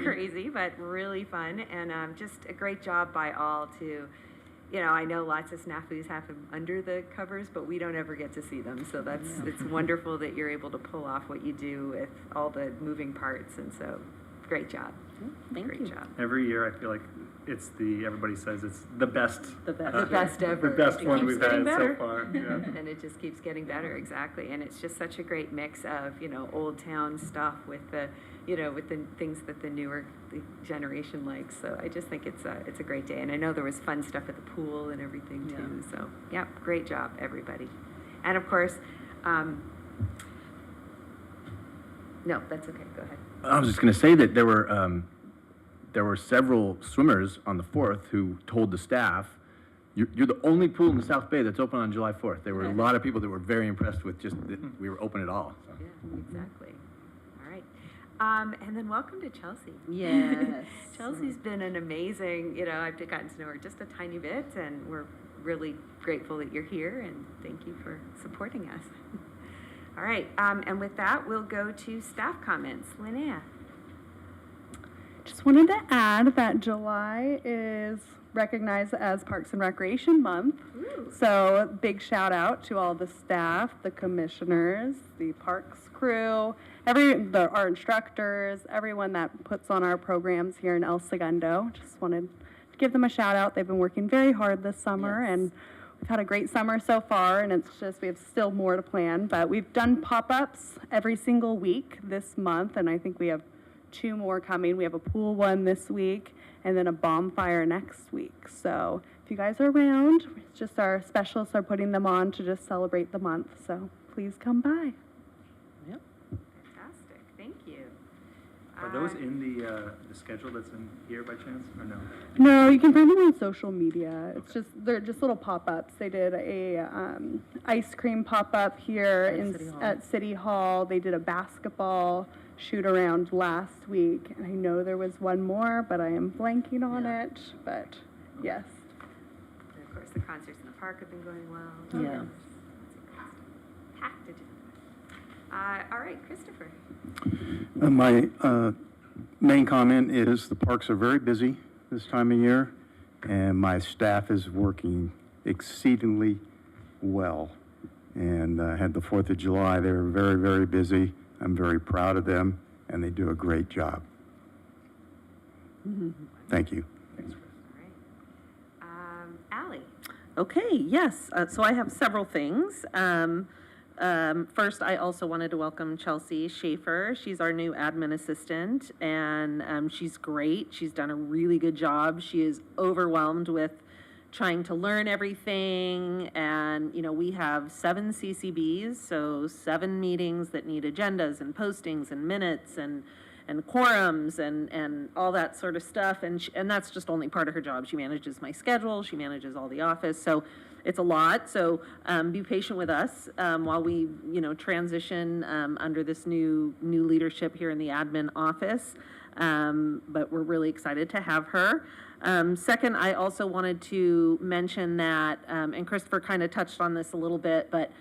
[SPEAKER 3] crazy, but really fun. And just a great job by all to, I know lots of snafus happen under the covers, but we don't ever get to see them. So it's wonderful that you're able to pull off what you do with all the moving parts. And so, great job. Great job.
[SPEAKER 7] Every year I feel like everybody says it's the best.
[SPEAKER 1] The best.
[SPEAKER 3] The best ever.
[SPEAKER 7] The best
[SPEAKER 3] It
[SPEAKER 7] one
[SPEAKER 3] keeps
[SPEAKER 7] we've
[SPEAKER 3] getting
[SPEAKER 7] had
[SPEAKER 3] better.
[SPEAKER 7] so far. Yeah.
[SPEAKER 3] And it just keeps getting better, exactly. And it's just such a great mix of, old town stuff with the, with the things that the newer generation likes. So I just think it's a great day. And I know there was fun stuff at the pool and everything too. So, yeah, great job, everybody. And of course, no, that's okay. Go ahead.
[SPEAKER 9] I was just going to say that there were several swimmers on the 4th who told the staff, you're the only pool in the South Bay that's open on July 4th. There were a lot of people that were very impressed with just that we were open at all. So.
[SPEAKER 3] Yeah, exactly. All right. And then welcome to Chelsea.
[SPEAKER 1] Yes.
[SPEAKER 3] Chelsea's been an amazing, I've gotten to know her just a tiny bit, and we're really grateful that you're here, and thank you for supporting us. All right. And with that, we'll go to staff comments. Linnea.
[SPEAKER 10] Just wanted to add that July is recognized as Parks and Recreation Month.
[SPEAKER 3] Ooh.
[SPEAKER 10] So big shout out to all the staff, the commissioners, the parks crew, our instructors, everyone that puts on our programs here in El Segundo. Just wanted to give them a shout out. They've been working very hard this summer,
[SPEAKER 1] Yes.
[SPEAKER 10] and we've had a great summer so far, and it's just, we have still more to plan. But we've done pop-ups every single week this month, and I think we have 2 more coming. We have a pool one this week, and then a bonfire next week. So if you guys are around, it's just our specialists are putting them on to just celebrate the month. So please come by.
[SPEAKER 3] Fantastic, thank you.
[SPEAKER 7] Are those in the schedule that's in here by chance, or no?
[SPEAKER 10] No, you can find them on social media. It's just, they're just little pop-ups. They did a ice cream pop-up here at City Hall. They did a basketball shoot around last week, and I know there was one more, but I am blanking on it. But yes.
[SPEAKER 3] And of course, the concerts in the park have been going well.
[SPEAKER 1] Yeah.
[SPEAKER 3] Packed agenda. All right, Christopher.
[SPEAKER 11] My main comment is the parks are very busy this time of year, and my staff is working exceedingly well. And had the 4th of July, they were very, very busy. I'm very proud of them, and they do a great job. Thank you.
[SPEAKER 3] All right. Ally.
[SPEAKER 1] Okay, yes. So I have several things. First, I also wanted to welcome Chelsea Schaefer. She's our new admin assistant, and she's great. She's done a really good job. She is overwhelmed with trying to learn everything, and we have 7 CCBs, so 7 meetings that need agendas and postings and minutes and quorums and all that sort of stuff, and that's just only part of her job. She manages my schedule, she manages all the office, so it's a lot. So be patient with us while we transition under this new leadership here in the admin office, but we're really excited to have her. Second, I also wanted to mention that, and Christopher kind of touched on this a little bit, but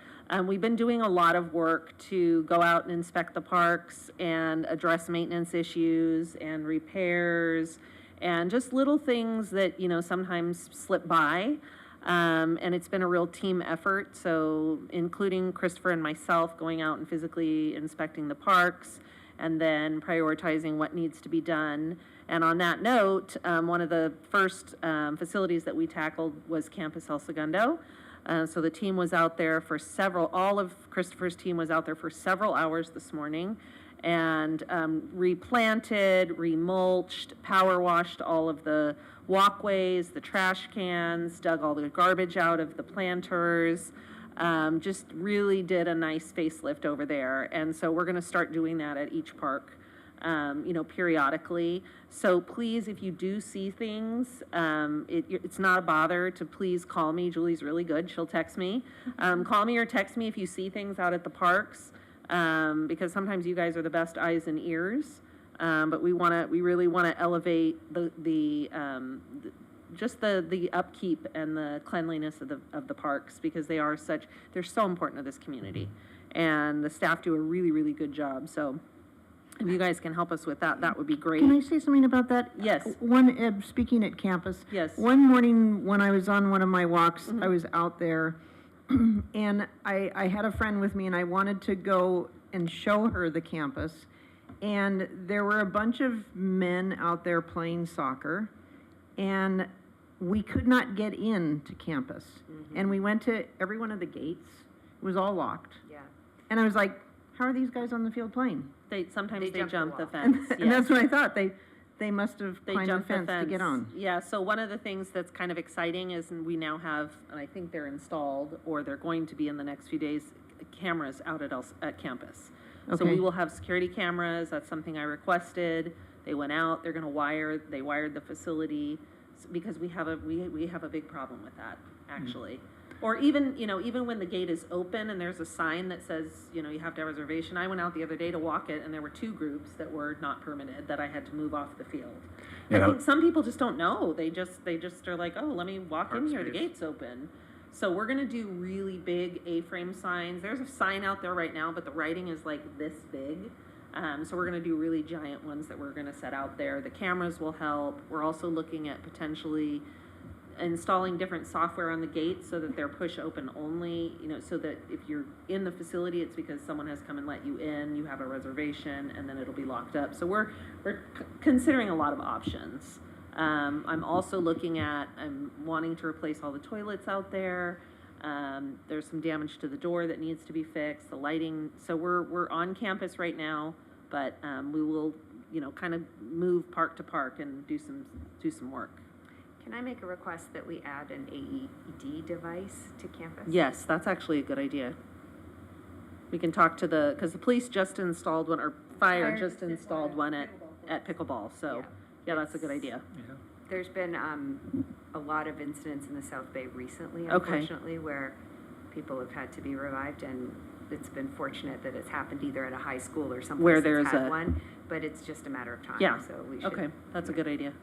[SPEAKER 1] we've been doing a lot of work to go out and inspect the parks and address maintenance issues and repairs and just little things that, sometimes slip by. And it's been a real team effort, so including Christopher and myself going out and physically inspecting the parks and then prioritizing what needs to be done. And on that note, one of the first facilities that we tackled was Campus El Segundo. So the team was out there for all of Christopher's team was out there for several hours this morning and replanted, remulched, power washed all of the walkways, the trash cans, dug all the garbage out of the planters, just really did a nice facelift over there. And so we're going to start doing that at each park, periodically. So please, if you do see things, it's not a bother to please call me. Julie's really good. She'll text me. Call me or text me if you see things out at the parks, because sometimes you guys are the best eyes and ears. But we really want to elevate the upkeep and the cleanliness of the parks, because they're so important to this community, and the staff do a really, really good job. So if you guys can help us with that, that would be great.
[SPEAKER 2] Can I say something about that?
[SPEAKER 1] Yes.
[SPEAKER 2] Speaking at campus.
[SPEAKER 1] Yes.
[SPEAKER 2] One morning when I was on one of my walks, I was out there, and I had a friend with me, and I wanted to go and show her the campus. And there were a bunch of men out there playing soccer, and we could not get into campus. And we went to every one of the gates. It was all locked.
[SPEAKER 3] Yeah.
[SPEAKER 2] And I was like, how are these guys on the field playing?
[SPEAKER 1] Sometimes they
[SPEAKER 3] jump the
[SPEAKER 1] jump the
[SPEAKER 3] wall.
[SPEAKER 1] fence.
[SPEAKER 2] And that's what I thought. They must have
[SPEAKER 1] They
[SPEAKER 2] climbed the
[SPEAKER 1] jump the
[SPEAKER 2] fence
[SPEAKER 1] fence
[SPEAKER 2] to get on.
[SPEAKER 1] Yeah, so one of the things that's kind of exciting is we now have, and I think they're installed, or they're going to be in the next few days, cameras out at campus. So
[SPEAKER 2] Okay.
[SPEAKER 1] we will have security cameras. That's something I requested. They went out. They're going to they wired the facility, because we have a big problem with that, actually. Or even when the gate is open and there's a sign that says, you have to have a reservation. I went out the other day to walk it, and there were 2 groups that were not permitted that I had to move off the field.
[SPEAKER 9] Yeah,
[SPEAKER 1] I think some people just don't know. They just are like, oh, let me walk in here. The
[SPEAKER 7] space.
[SPEAKER 1] gate's open. So we're going to do really big A-frame signs. There's a sign out there right now, but the writing is like this big. So we're going to do really giant ones that we're going to set out there. The cameras will help. We're also looking at potentially installing different software on the gates so that they're push open only, so that if you're in the facility, it's because someone has come and let you in, you have a reservation, and then it'll be locked up. So we're considering a lot of options. I'm also looking at, I'm wanting to replace all the toilets out there. There's some damage to the door that needs to be fixed, the lighting. So we're on campus right now, but we will, kind of move park to park and do some work.
[SPEAKER 3] Can I make a request that we add an AED device to campus?
[SPEAKER 1] Yes, that's actually a good idea. We can talk to because the police just installed one, or fire just installed one at pickleball, so, yeah, that's a good idea.
[SPEAKER 3] There's been a lot of incidents in the South Bay recently,
[SPEAKER 1] Okay.
[SPEAKER 3] unfortunately, where people have had to be revived, and it's been fortunate that it's happened either at a high school or someplace
[SPEAKER 1] Where
[SPEAKER 3] that's
[SPEAKER 1] there's
[SPEAKER 3] had
[SPEAKER 1] a-
[SPEAKER 3] one, but it's just a matter of time,
[SPEAKER 1] Yeah,
[SPEAKER 3] so we should.
[SPEAKER 1] okay, that's a good idea.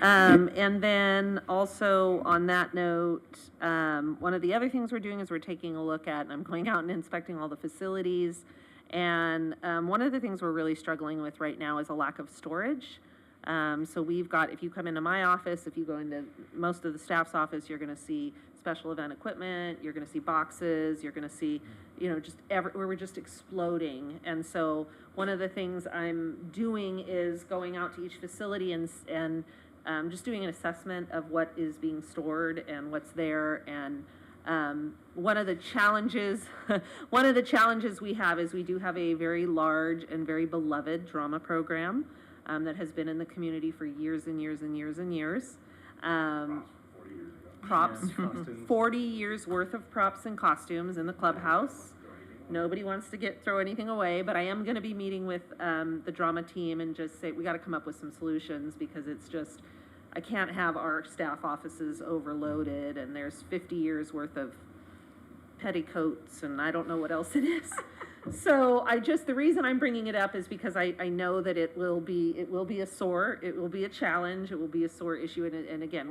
[SPEAKER 1] And then also on that note, one of the other things we're doing is we're taking a look at, and I'm going out and inspecting all the facilities. And one of the things we're really struggling with right now is a lack of storage. So we've got, if you come into my office, if you go into most of the staff's office, you're gonna see special event equipment, you're gonna see boxes, you're gonna see, just we're just exploding. And so one of the things I'm doing is going out to each facility and just doing an assessment of what is being stored and what's there. And one of the challenges we have is we do have a very large and very beloved drama program that has been in the community for years and years and years and years. Props, 40 years worth of props and costumes in the clubhouse. Nobody wants to throw anything away, but I am going to be meeting with the drama team and just say we got to come up with some solutions, because it's just, I can't have our staff offices overloaded, and there's 50 years worth of petticoats and I don't know what else it is. So the reason I'm bringing it up is because I know that it will be a challenge, it will be a sore issue, and again,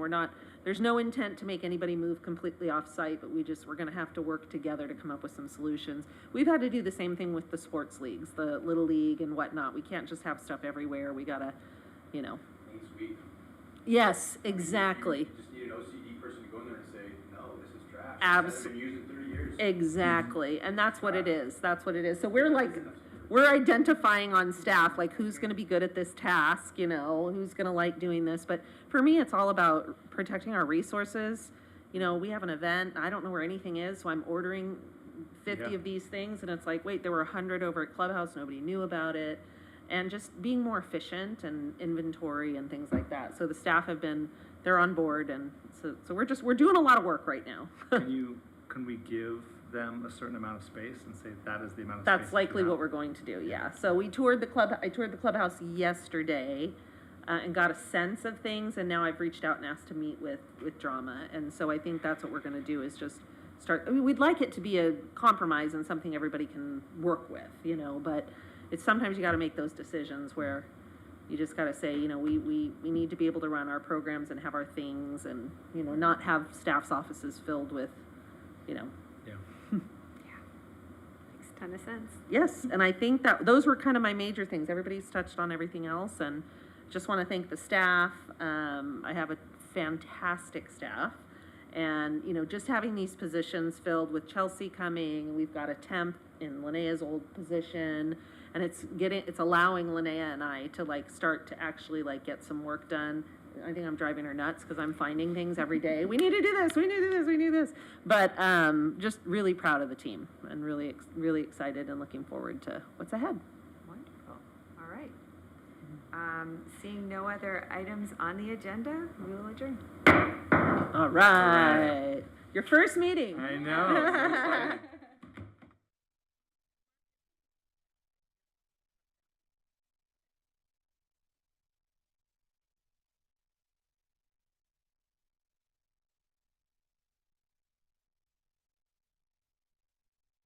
[SPEAKER 1] there's no intent to make anybody move completely off site, but we're gonna have to work together to come up with some solutions. We've had to do the same thing with the sports leagues, the Little League and whatnot. We can't just have stuff everywhere, we gotta, Yes, exactly.
[SPEAKER 9] You just need an OCD person to go in there and say, no, this is trash.
[SPEAKER 1] Abs-
[SPEAKER 9] It's been used in 30 years.
[SPEAKER 1] Exactly, and that's what it is, So we're identifying on staff, like, who's gonna be good at this task, who's gonna like doing this, but for me, it's all about protecting our resources. We have an event, I don't know where anything is, so I'm ordering 50 of these things, and it's like, wait, there were 100 over at Clubhouse, nobody knew about it, and just being more efficient and inventory and things like that. So the staff they're on board, and so we're doing a lot of work right now.
[SPEAKER 7] Can we give them a certain amount of space and say that is the amount of space?
[SPEAKER 1] That's likely what we're going to do, yeah. So I toured the clubhouse yesterday and got a sense of things, and now I've reached out and asked to meet with drama. And so I think that's what we're gonna do, is just start, we'd like it to be a compromise and something everybody can work with, but it's sometimes you gotta make those decisions where you just gotta say, we need to be able to run our programs and have our things and, not have staff's offices filled with,
[SPEAKER 3] Makes a ton of sense.
[SPEAKER 1] Yes, and I think that those were kind of my major things. Everybody's touched on everything else, and just want to thank the staff. I have a fantastic staff, and just having these positions filled with Chelsea coming, we've got a temp in Linnea's old position, and it's allowing Linnea and I to start to actually get some work done. I think I'm driving her nuts because I'm finding things every day. We need to do this, we need to do this, we need to do this. But just really proud of the team, and really excited and looking forward to what's ahead.
[SPEAKER 3] Wonderful. All right. Seeing no other items on the agenda, we will adjourn.
[SPEAKER 1] All right. Your first meeting.
[SPEAKER 7] I know.